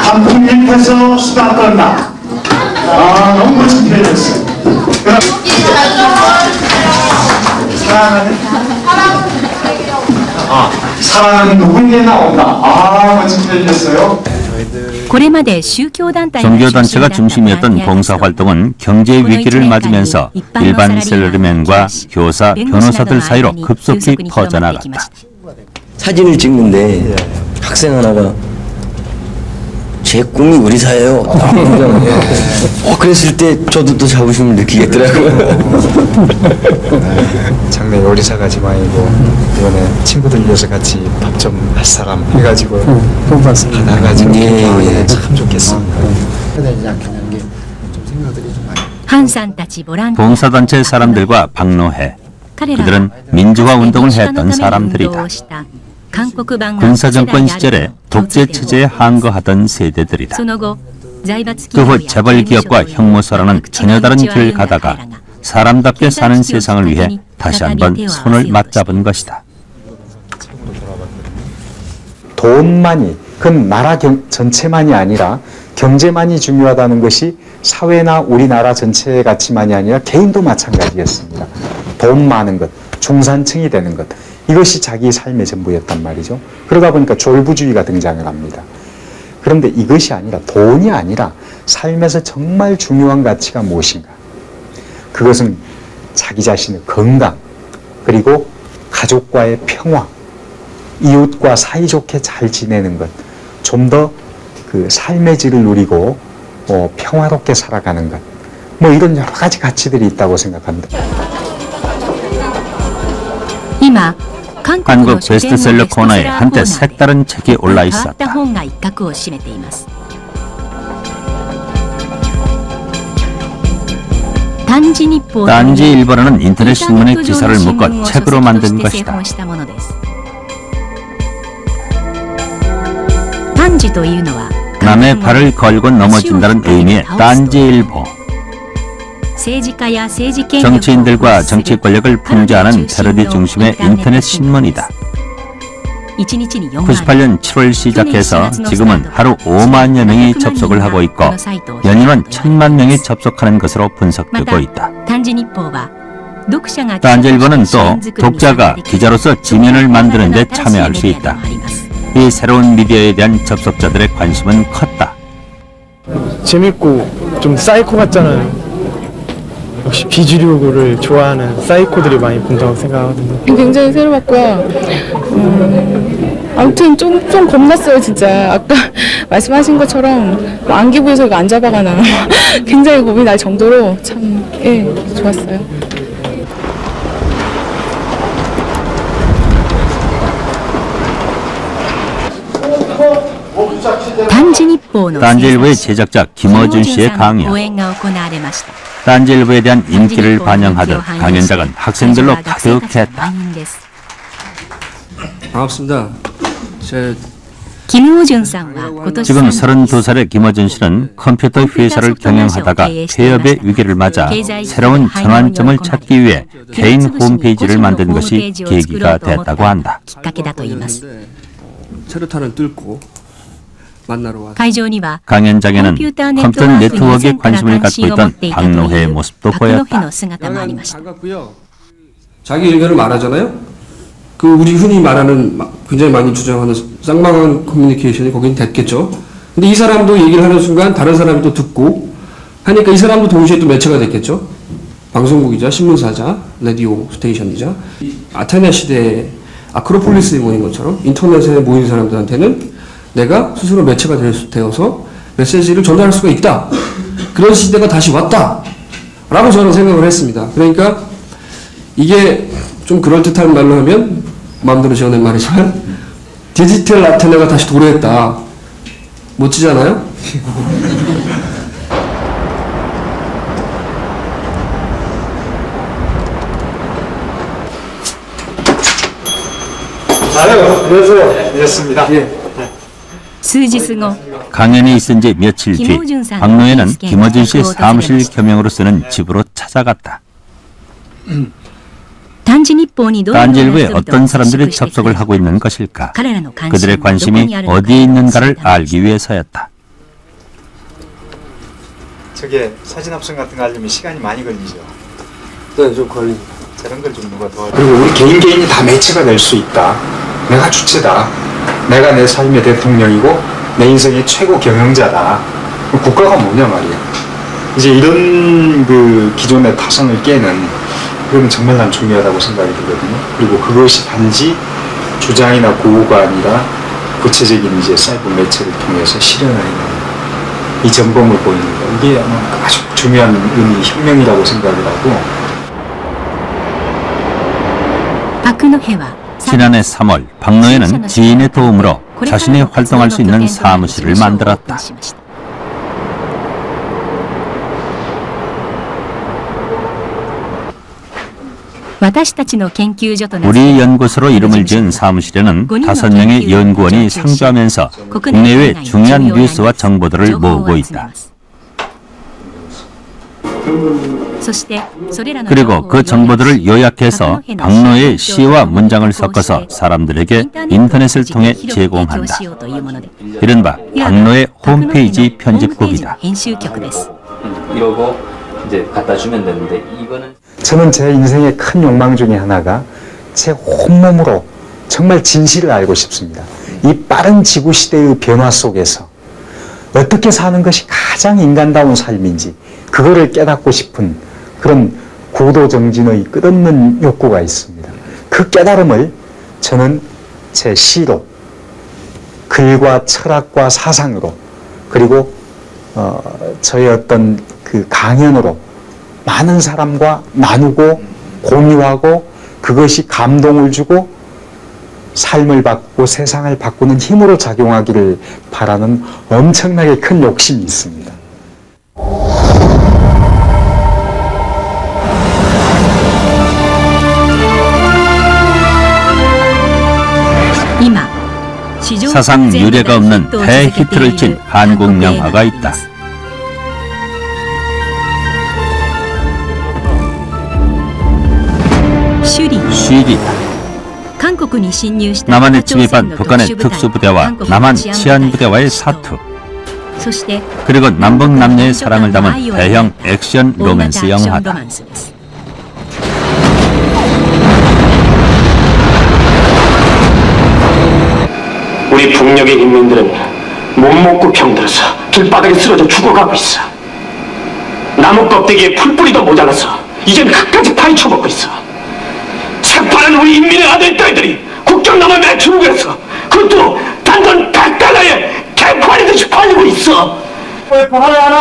한풍잎에서 수다 떨나. 너무 멋진 표현이었어요. 사랑은 누구에게 나온다. 멋진 표현이었어요. 종교단체가 중심이었던 봉사활동은 경제 위기를 맞으면서 일반 셀러리맨과 교사, 변호사들 사이로 급속히 퍼져나갔다. 사진을 찍는데 학생 하나가 제 꿈이 우리 사예요. 그랬을 때 저도 또 자부심을 느끼겠더라고요. 작년 요리사가 지망이고 이번에 친구들 위해서 같이 밥 좀 할 사람 해가지고 하나가지고 참 좋겠습니다. 봉사단체 사람들과 박노해, 그들은 민주화 운동을 했던 사람들이다. 군사정권 시절에 독재 체제에 항거하던 세대들이다. 그 후 재벌 기업과 형무소라는 전혀 다른 길을 가다가 사람답게 사는 세상을 위해 다시 한번 손을 맞잡은 것이다. 돈만이, 그건 나라 전체만이 아니라 경제만이 중요하다는 것이 사회나 우리나라 전체의 가치만이 아니라 개인도 마찬가지였습니다. 돈 많은 것, 중산층이 되는 것, 이것이 자기 삶의 전부였단 말이죠. 그러다 보니까 졸부주의가 등장을 합니다. 그런데 이것이 아니라, 돈이 아니라 삶에서 정말 중요한 가치가 무엇인가? 그것은 자기 자신의 건강, 그리고 가족과의 평화, 이웃과 사이좋게 잘 지내는 것, 좀 더 그 삶의 질을 누리고 평화롭게 살아가는 것, 뭐 이런 여러 가지 가치들이 있다고 생각합니다. 한국 베스트셀러 코너에 한때 색다른 책이 올라 있었다. 딴지일보라는 인터넷 신문의 기사를 묶어 책으로 만든 것이다. 남의 발을 걸고 넘어진다는 의미의 딴지일보. 정치인들과 정치 권력을 풍자하는 패러디 중심의 인터넷 신문이다. 98년 7월 시작해서 지금은 하루 5만여 명이 접속을 하고 있고 연이면 1000만 명이 접속하는 것으로 분석되고 있다. 딴지일보는 또 독자가 기자로서 지면을 만드는 데 참여할 수 있다. 이 새로운 미디어에 대한 접속자들의 관심은 컸다. 재밌고 좀 사이코 같잖아요. 역시 비주류를 좋아하는 사이코들이 많이 본다고 생각하거든요. 굉장히 새로웠고요. 아무튼 좀 겁났어요, 진짜. 아까 말씀하신 것처럼 안기부에서 이거 안 잡아가나 굉장히 겁이 날 정도로 참 좋았어요. 딴지일보의 제작자 김어준 씨의 강연. 딴지일보에 대한 인기를 반영하듯 강연장은 학생들로 가득했다. 반갑습니다. 지금 32살의 김어준 씨는 컴퓨터 회사를 경영하다가 폐업의 위기를 맞아 새로운 전환점을 찾기 위해 개인 홈페이지를 만든 것이 계기가 됐다고 한다. 체류탄을 뚫고 만나러 왔다. 강연장에는 컴퓨터 네트워크에 관심을 갖고 있던 박노해의 모습도 보였다. 자기 의견을 말하잖아요. 그 우리 흔히 말하는 굉장히 많이 주장하는 쌍방향 커뮤니케이션이 거긴 됐겠죠. 근데 이 사람도 얘기를 하는 순간 다른 사람이 또 듣고 하니까 이 사람도 동시에 또 매체가 됐겠죠. 방송국이자 신문사자, 라디오 스테이션이자 아테네 시대의 아크로폴리스에 모인 것처럼 인터넷에 모인 사람들한테는 내가 스스로 매체가 되어서 메시지를 전달할 수가 있다. 그런 시대가 다시 왔다. 라고 저는 생각을 했습니다. 그러니까 이게 좀 그럴듯한 말로 하면 마음대로 지어낸 말이지만 디지털 아테네가 다시 도래했다. 멋지잖아요? 안녕하세요. 늦었습니다. 강연이 있은 지 며칠 뒤 박노해는 김어준 씨의 사무실 겸용으로 쓰는 집으로 찾아갔다. 딴지일보에 어떤 사람들이 접속을 하고 있는 것일까? 그들의 관심이 어디에 있는가를 알기 위해서였다. 저게 사진 합성 같은 거 하려면 시간이 많이 걸리죠? 네, 좀 걸립니다. 저런 걸 좀 누가 도와줘. 그리고 우리 개인이 다 매체가 될 수 있다. 내가 주체다. 내가 내 삶의 대통령이고 내 인생의 최고 경영자다. 국가가 뭐냐 말이야. 이제 이런 그 기존의 타선을 깨는 그러면 정말 난 중요하다고 생각이 들거든요. 그리고 그것이 단지 주장이나 구호가 아니라 구체적인 이제 사이버 매체를 통해서 실현하는 이 전범을 보이는 거. 이게 아마 아주 중요한 의미, 혁명이라고 생각을 하고. 지난해 3월 박노해는 지인의 도움으로 자신이 활동할 수 있는 사무실을 만들었다. 우리 연구소로 이름을 지은 사무실에는 5명의 연구원이 상주하면서 국내외 중요한 뉴스와 정보들을 모으고 있다. 그리고 그 정보들을 요약해서 박노의 시와 문장을 섞어서 사람들에게 인터넷을 통해 제공한다. 이른바 박노의 홈페이지 편집국이다. 이러고 이제 갖다 주면 되는데 이거는 저는 제 인생의 큰 욕망 중에 하나가 제 온몸으로 정말 진실을 알고 싶습니다. 이 빠른 지구 시대의 변화 속에서 어떻게 사는 것이 가장 인간다운 삶인지 그거를 깨닫고 싶은 그런 고도정진의 끝없는 욕구가 있습니다. 그 깨달음을 저는 제 시로, 글과 철학과 사상으로, 그리고 저의 어떤 그 강연으로 많은 사람과 나누고 공유하고 그것이 감동을 주고 삶을 바꾸고 세상을 바꾸는 힘으로 작용하기를 바라는 엄청나게 큰 욕심이 있습니다. 사상 유례가 없는 대히트를 친 한국 영화가 있다. 쉬리다. 남한에 침입한 북한의 특수부대와 남한 치안부대와의 사투, 그리고 남북 남녀의 사랑을 담은 대형 액션 로맨스 영화다. 우리 북녘의 인민들은 못 먹고 병들어서 길바닥에 쓰러져 죽어가고 있어. 나무 껍데기에 풀뿌리도 모자라서 이젠 끝까지 파헤쳐 먹고 있어. 새파란 우리 인민의 아들 딸들이 국경 넘어 매출국에서 그것도 단돈 100달러에 개파리듯이 팔리고 있어. 왜 팔아야 하나?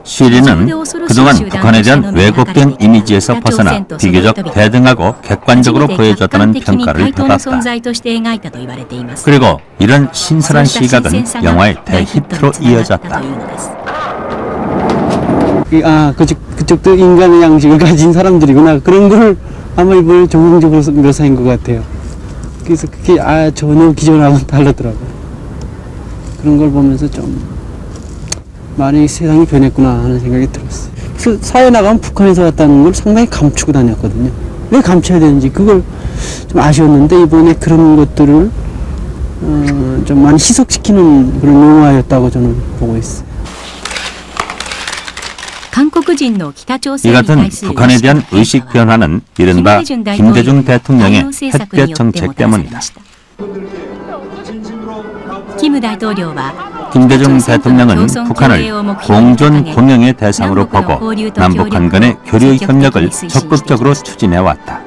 쉬리는 그동안 북한에 대한 왜곡된 이미지에서 벗어나 비교적 대등하고 객관적으로 보여줬다는 평가를 받았다. 그리고 이런 신선한 시각은 영화의 대히트로 이어졌다. 그쪽도 인간의 양식을 가진 사람들이구나, 그런 걸 아마 이번에 적극적으로 묘사한 것 같아요. 그래서 그게 전혀 기존하고는 다르더라고요. 그런 걸 보면서 좀 많이 세상이 변했구나 하는 생각이 들었어요. 그래서 사회 나가면 북한에서 왔다는 걸 상당히 감추고 다녔거든요. 왜 감춰야 되는지 그걸 좀 아쉬웠는데 이번에 그런 것들을 좀 많이 희석시키는 그런 영화였다고 저는 보고 있어요. 이 같은 북한에 대한 의식 변화는 이른바 김대중 대통령의 햇볕 정책 때문이다. 김대중 대통령은 북한을 공존 공영의 대상으로 보고 남북한 간의 교류 협력을 적극적으로 추진해왔다.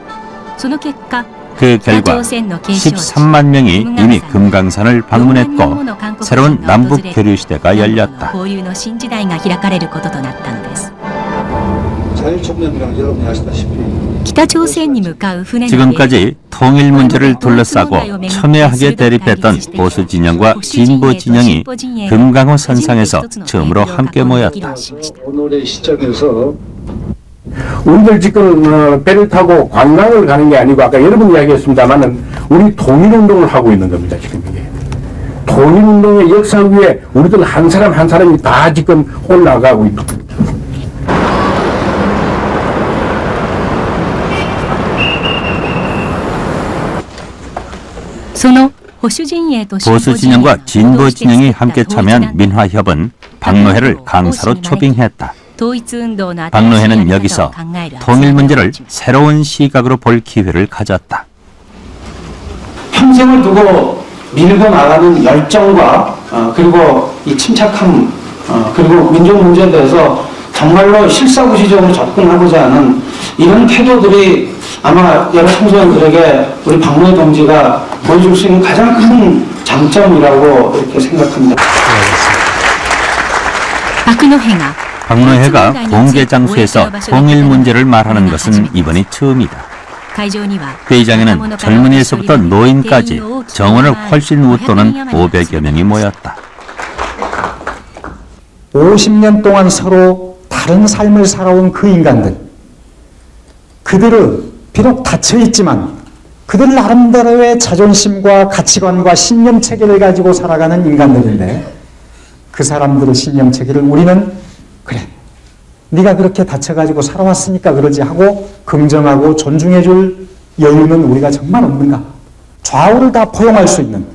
그 결과 13만 명이 이미 금강산을 방문했고 새로운 남북 교류 시대가 열렸다. 자유총연이랑 여러분이 아시다시피 지금까지 통일 문제를 둘러싸고 첨예하게 대립했던 보수 진영과 진보 진영이 금강호 선상에서 처음으로 함께 모였다. 오늘의 시작에서 우리들 지금 배를 타고 관광을 가는 게 아니고 아까 여러분 이야기했습니다만은 우리 통일운동을 하고 있는 겁니다. 지금 이게 통일운동의 역사 위에 우리들 한 사람 한 사람이 다 지금 올라가고 있는 겁니다. 보수 진영과 진보 진영이 함께 참여한 민화협은 박노해를 강사로 초빙했다. 박노해는 여기서 통일 문제를 새로운 시각으로 볼 기회를 가졌다. 평생을 두고 밀고 나가는 열정과 그리고 이 침착함 그리고 민족 문제에 대해서 정말로 실사구시적으로 접근하고자 하는 이런 태도들이 아마 여러 청소년들에게 우리 박노해 동지가 보여줄 수 있는 가장 큰 장점이라고 이렇게 생각합니다. 박노해가 공개 장소에서 통일 문제를 말하는 것은 이번이 처음이다. 회의장에는 젊은이에서부터 노인까지 정원을 훨씬 웃도는 500여 명이 모였다. 50년 동안 서로 다른 삶을 살아온 그 인간들, 그들은 비록 닫혀있지만 그들 나름대로의 자존심과 가치관과 신념체계를 가지고 살아가는 인간들인데, 그 사람들의 신념체계를 우리는 그래, 네가 그렇게 닫혀가지고 살아왔으니까 그러지 하고 긍정하고 존중해줄 여유는 우리가 정말 없는가? 좌우를 다 포용할 수 있는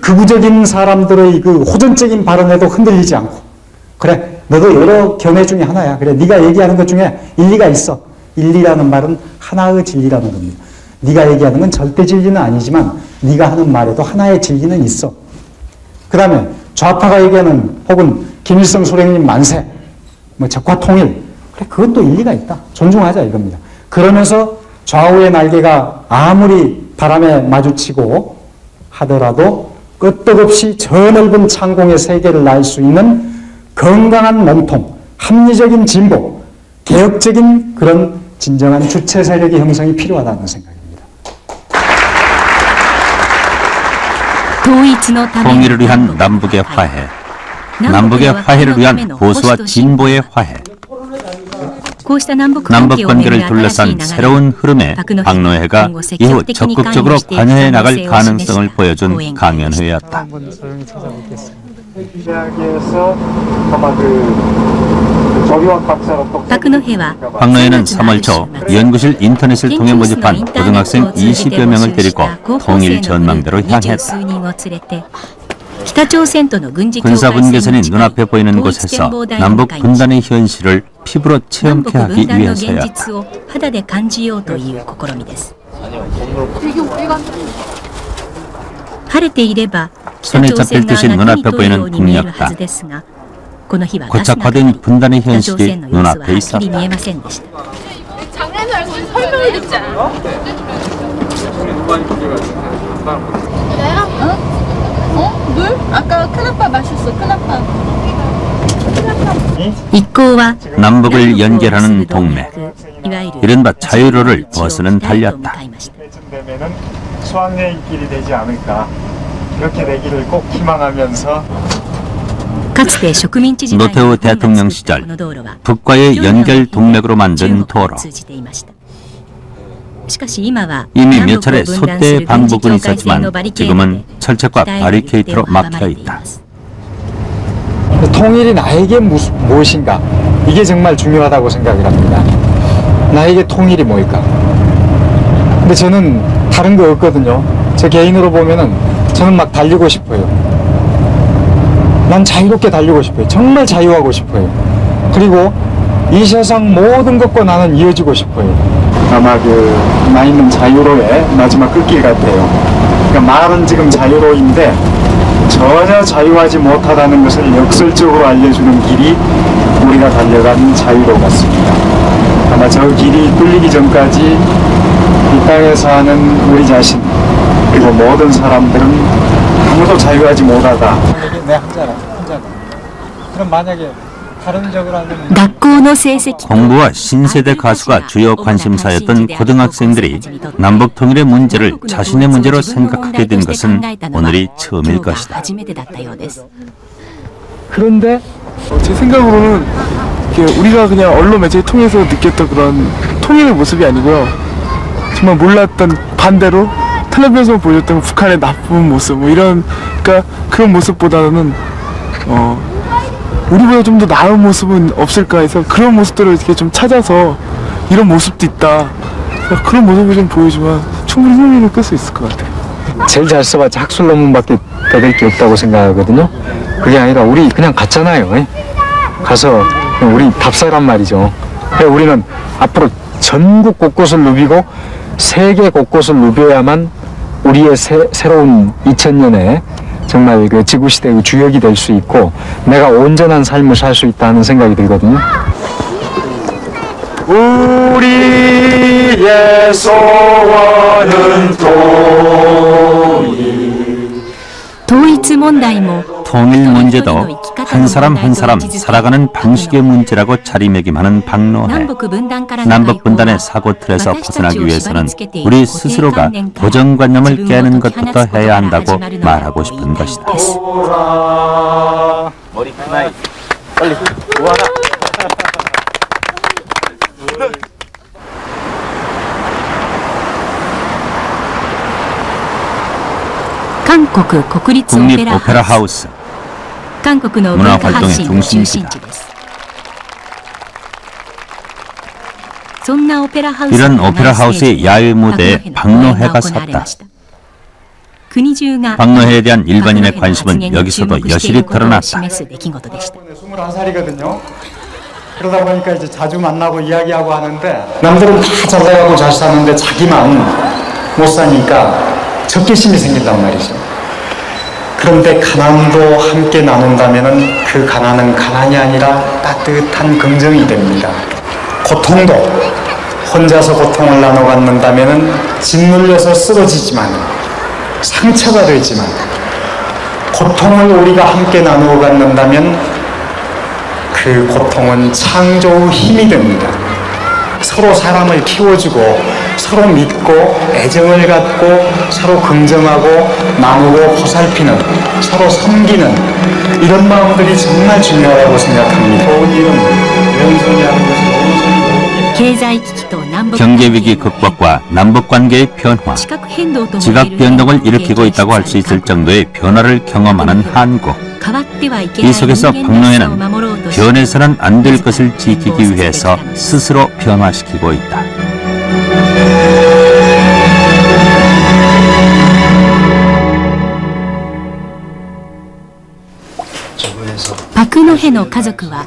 극우적인 사람들의 그 호전적인 발언에도 흔들리지 않고, 그래, 너도 여러 견해 중에 하나야. 그래, 네가 얘기하는 것 중에 일리가 있어. 일리라는 말은 하나의 진리라는 겁니다. 네가 얘기하는 건 절대 진리는 아니지만 네가 하는 말에도 하나의 진리는 있어. 그 다음에 좌파가 얘기하는, 혹은 김일성 소령님 만세, 뭐 적화 통일, 그래, 그것도 일리가 있다. 존중하자 이겁니다. 그러면서 좌우의 날개가 아무리 바람에 마주치고 하더라도 끄떡없이 저 넓은 창공의 세계를 날 수 있는 건강한 몸통, 합리적인 진보, 개혁적인 그런 진정한 주체 세력의 형성이 필요하다는 생각입니다. 통일을 위한 남북의 화해, 남북의 화해를 위한 보수와 진보의 화해, 남북 관계를 둘러싼 새로운 흐름에 박노해가 이후 적극적으로 관여해 나갈 가능성을 보여준 강연회였다. 박노해는 3월 초 연구실 인터넷을 통해 모집한 고등학생 20여 명을 데리고 통일 전망대로 향했다. 군사분계선이 눈앞에 보이는 곳에서 남북 분단의 현실을 피부로 체험케 하기 위해서였다. 손에 잡힐 듯이 눈앞에 보이는 북녘땅. 고착화된 분단의 현실이 눈앞에 있었다. 장난을 알고 설명을 듣자. 물? 아까 큰아빠 마셨어. 큰아빠. 남북을 연결하는 동맥, 이른바 자유로를 버스는 달렸다. 되면은 수학여행길이 되지 않을까, 이렇게 되기를 꼭 희망하면서. 노태우 대통령 시절 북과의 연결 동맥으로 만든 도로. 이미 몇 차례 소대 방북은 있었지만 지금은 철책과 바리케이트로 막혀있다. 통일이 나에게 무엇인가, 이게 정말 중요하다고 생각을 합니다. 나에게 통일이 뭘까? 근데 저는 다른 거 없거든요. 제 개인으로 보면은 저는 막 달리고 싶어요. 난 자유롭게 달리고 싶어요. 정말 자유하고 싶어요. 그리고 이 세상 모든 것과 나는 이어지고 싶어요. 아마 그 나 있는 자유로의 마지막 끝길 같아요. 그러니까 말은 지금 자유로인데 전혀 자유하지 못하다는 것을 역설적으로 알려주는 길이 우리가 달려간 자유로 같습니다. 아마 저 길이 뚫리기 전까지 이 땅에 사는 우리 자신, 그리고 모든 사람들은 아무도 자유하지 못하다. 내 혼자라. 그럼 만약에 다른 적으로 하면 공부와 신세대 가수가 주요 관심사였던 고등학생들이 남북 통일의 문제를 자신의 문제로 생각하게 된 것은 오늘이 처음일 것이다. 그런데 제 생각으로는 우리가 그냥 언론 매체를 통해서 느꼈던 그런 통일의 모습이 아니고요, 정말 몰랐던 반대로 텔레비전에서 보여줬던 북한의 나쁜 모습, 뭐 이런, 그러니까 그런 모습보다는 우리보다 좀 더 나은 모습은 없을까 해서 그런 모습들을 이렇게 좀 찾아서 이런 모습도 있다, 그런 모습을 좀 보여주면 충분히 흥미를 끌 수 있을 것 같아요. 제일 잘 써봤자 학술 논문밖에 받을 게 없다고 생각하거든요. 그게 아니라 우리 그냥 갔잖아요. 가서 우리 답사란 말이죠. 우리는 앞으로 전국 곳곳을 누비고 세계 곳곳을 누벼야만 우리의 새로운 2000년에 정말 그 지구시대의 주역이 될 수 있고 내가 온전한 삶을 살 수 있다는 생각이 들거든요. 우리의 소원은 통일 문제도 한 사람 한 사람 살아가는 방식의 문제라고 자리매김하는 박노해. 남북 분단의 사고 틀에서 벗어나기 위해서는 우리 스스로가 고정관념을 깨는 것부터 해야 한다고 말하고 싶은 것이다. 머리 큰 아이. 빨리 모아라. 한국 국립 오페라 하우스. 한국의 문화 활동의 중심지다. 이런 오페라 하우스의 야외 무대에 박노해가 섰다. 박노해에 대한 일반인의 관심은 여기서도 여실히 드러났다. 21살이거든요. 그러다 보니까 이제 자주 만나고 이야기하고 하는데 남들은 다 잘 나가고 잘 사는데 자기만 못 사니까 적개심이 생긴단 말이죠. 그런데 가난도 함께 나눈다면은 그 가난은 가난이 아니라 따뜻한 긍정이 됩니다. 고통도 혼자서 고통을 나눠 갖는다면은 짓눌려서 쓰러지지만 상처가 되지만 고통을 우리가 함께 나누어 갖는다면 그 고통은 창조의 힘이 됩니다. 서로 사람을 키워주고 서로 믿고 애정을 갖고 서로 긍정하고 나누고 보살피는 서로 섬기는 이런 마음들이 정말 중요하다고 생각합니다. 좋은 일은 왼손이 하는 것이 경제위기 극복과 남북관계의 변화, 지각 변동을 일으키고 있다고 할 수 있을 정도의 변화를 경험하는 한국. 이 속에서 박노해는 변해서는 안 될 것을 지키기 위해서 스스로 변화시키고 있다.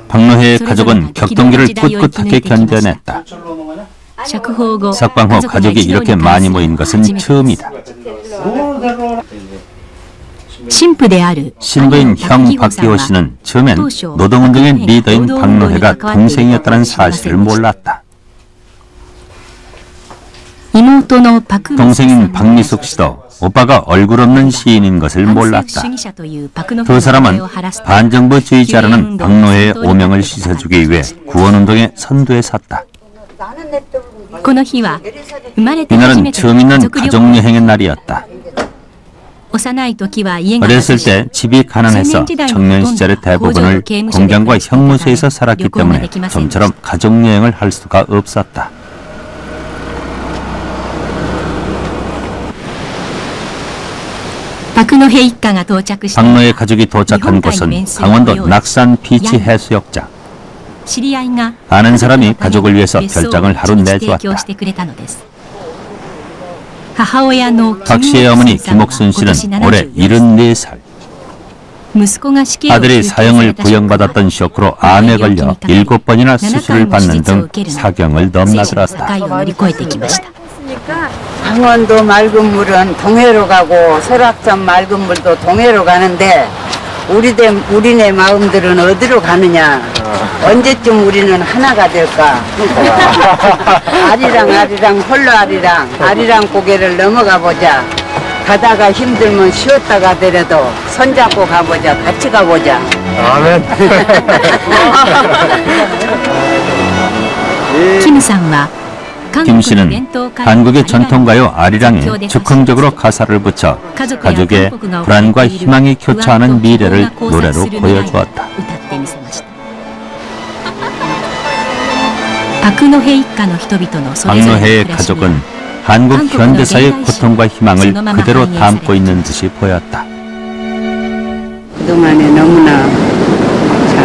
박노해의 가족은 격동기를 꿋꿋하게 견뎌냈다. 석방 후 가족이 이렇게 많이 모인 것은 처음이다. 신부인 형 박기호 씨는 처음엔 노동운동의 리더인 박노해가 동생이었다는 사실을 몰랐다. 동생인 박미숙 씨도 오빠가 얼굴 없는 시인인 것을 몰랐다. 두 사람은 반정부주의자라는 박노해의 오명을 씻어주기 위해 구원운동의 선두에 섰다. 이날은 처음 있는 가족여행의 날이었다. 어렸을 때 집이 가난해서 청년 시절의 대부분을 공장과 형무소에서 살았기 때문에 좀처럼 가족여행을 할 수가 없었다. 박노해 가족이 도착한 곳은 강원도 낙산 비치 해수욕장. 아는 사람이 가족을 위해서 별장을 하루 내주었다. 박 씨의 어머니 김옥순 씨는 올해 74살. 아들이 사형을 구형받았던 쇼크로 암에 걸려 7번이나 수술을 받는 등 사경을 넘나들었다. 강원도 맑은 물은 동해로 가고 설악산 맑은 물도 동해로 가는데 우리네 마음들은 어디로 가느냐? 언제쯤 우리는 하나가 될까? 아리랑 홀로 아리랑 고개를 넘어가 보자. 가다가 힘들면 쉬었다 가더라도 손잡고 가보자. 같이 가보자. 아멘. 김 씨는 한국의 전통가요 아리랑에 즉흥적으로 가사를 붙여 가족의 불안과 희망이 교차하는 미래를 노래로 보여주었다. 박노해의 가족은 한국 현대사의 고통과 희망을 그대로 담고 있는 듯이 보였다. 그동안에 너무나 참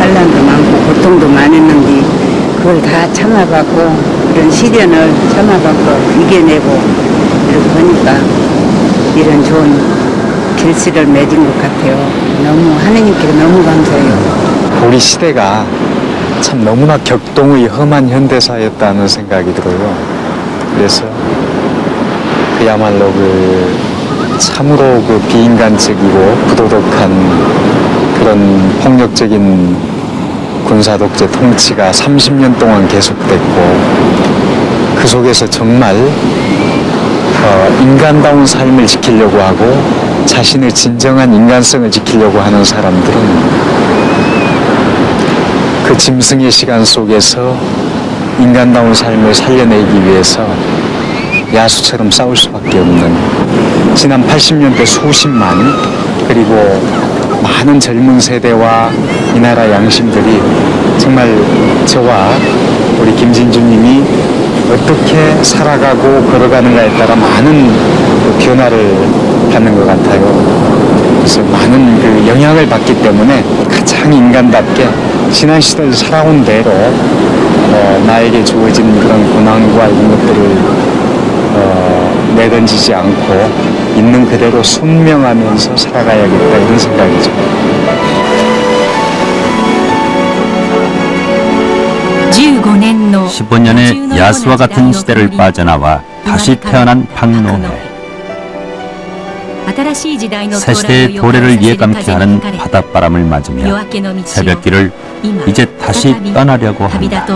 환난도 많고 고통도 많았는데 그걸 다 참아봤고 이런 시련을 참아봤고 이겨내고 이렇게 보니까 이런 좋은 결실을 맺은 것 같아요. 너무 하느님께 너무 감사해요. 우리 시대가 참 너무나 격동의 험한 현대사였다는 생각이 들어요. 그래서 그야말로 참으로 비인간적이고 부도덕한 그런 폭력적인 군사독재 통치가 30년 동안 계속됐고 그 속에서 정말 인간다운 삶을 지키려고 하고 자신의 진정한 인간성을 지키려고 하는 사람들은 그 짐승의 시간 속에서 인간다운 삶을 살려내기 위해서 야수처럼 싸울 수밖에 없는 지난 80년대 수십만 그리고 많은 젊은 세대와 이 나라 양심들이 정말 저와 우리 김진주님이 어떻게 살아가고 걸어가는가에 따라 많은 변화를 받는 것 같아요. 그래서 많은 그 영향을 받기 때문에 가장 인간답게 지난 시대를 살아온 대로 나에게 주어진 그런 고난과 이런 것들을 내던지지 않고 있는 그대로 순명하면서 살아가야겠다 이런 생각이죠. 15년의 야수와 같은 시대를 빠져나와 다시 태어난 박노해. 새 시대의 도래를 예감케 하는 바닷바람을 맞으며 새벽길을 이제 다시 떠나려고 한다.